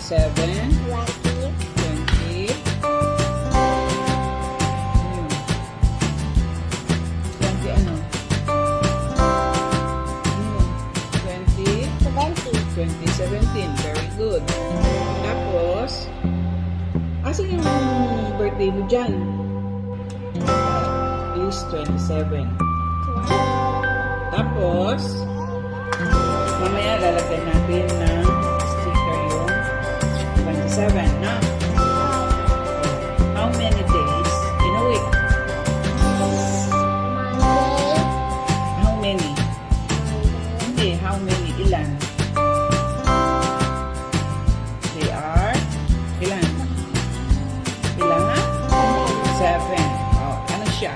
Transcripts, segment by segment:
27, 20, 20 ano? 2017. Very good. Tapos, asan yung birthday mo dyan? Is 27. Tapos, mamaya lalagyan natin ng sticker yung 27, na? How many days in a week? How many? Hindi, how many? Ilan? They are? Ilan? Ilan nga? 7. Oh, ano siya?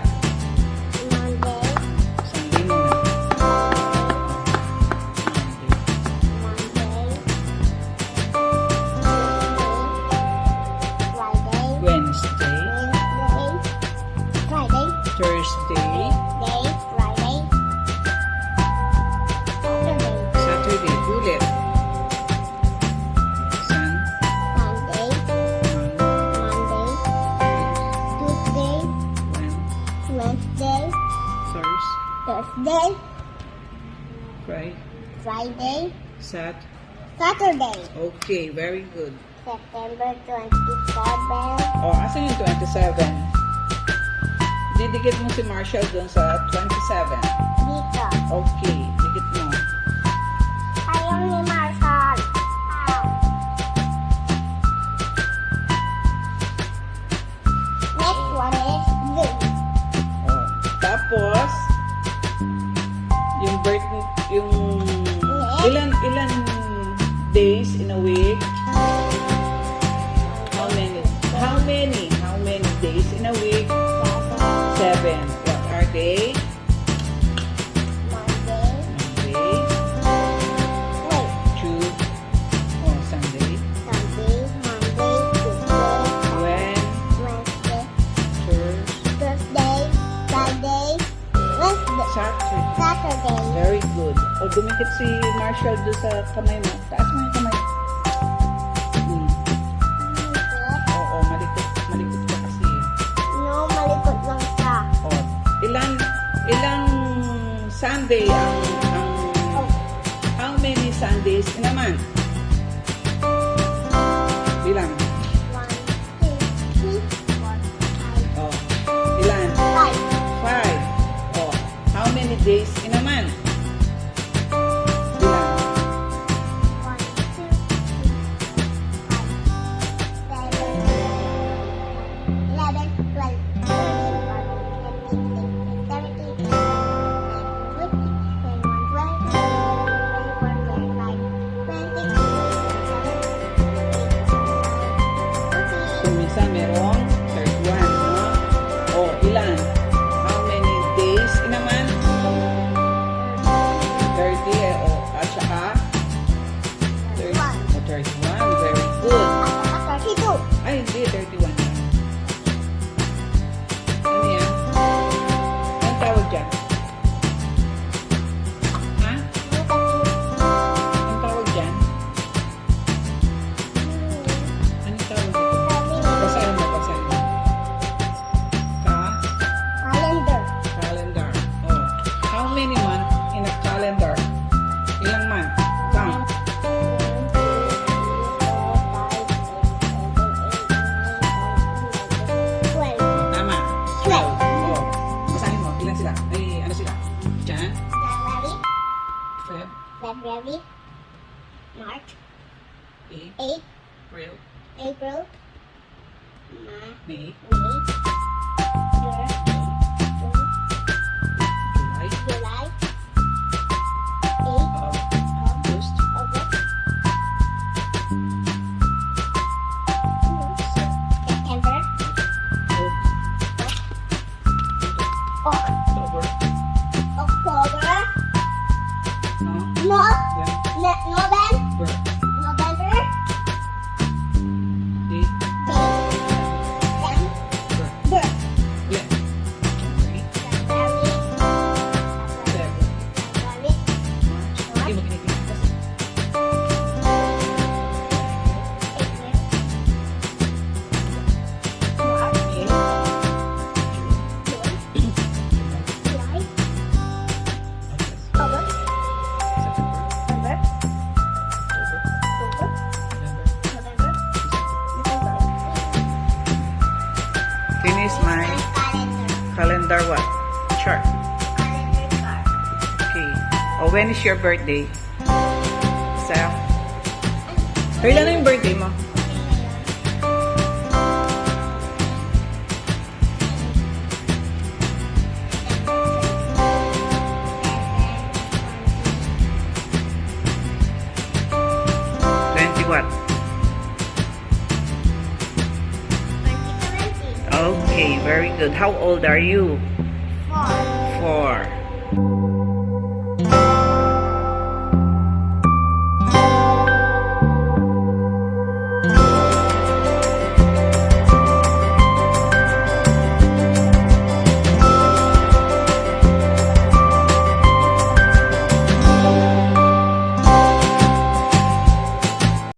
Sunday muna. Wednesday, Thursday, Saturday, ulit. Thursday, Friday, Friday, Saturday. Saturday, Okay, very good. September 27, Oh, asan yung 27? Didikit mo si Marshall dun sa 27. dito. Okay, dikit mo. Ayaw ni Marshall. Next one is June. Oh, tapos, yung ilan days in a week? How many days in a week? 7. What are they? Monday, Monday, wait, Tuesday, oh, Sunday, Sunday, Monday, Tuesday, Wednesday, Thursday, Thursday, Friday, Wednesday, Saturday. Saturday. Very good. O, dumikit si Marshall doon sa kamay mo. Taas mo yung kamay. Oo, malikot ka kasi. No, malikot lang siya. O, ilang Sunday how many Sundays in a month? Bilang. 1, 2, 3, 4, 5, O, ilan? 5. 5. O, how many days in a month? Bilang. 1, 2, 3, 4, 5, 6, 7, 11, 12, 13, 14, 15, 16, 17, 18, 19, 20, 21, 22, 23, 24, 25, 26, 27, 28, 29, 30. So, minsan merong 31, no? O, ilan? How many days in a month? 30, o, at saka? 30, o, 31, very good. at saka 32. Ay, hindi, 31 yan. Ano yan? Anong tawag dyan? Ha? Anong tawag dyan? Anong tawag dito? Basahin mo, basahin mo. Calendar. Calendar. Oh. How many months in a calendar? Ilang month? Count. 12. Oh, tama. 12. Oh. Basahin mo. Ilan sila? Ay, ano sila? Jan? January, Feb? February, March, April? April, May? May, June, July? July, August? August, September, October? October, No? November, November? December, Under what? Chart. Okay. Oh, when is your birthday? Sa? Kailan na yung birthday mo? What? Okay, very good. How old are you? 4. 4.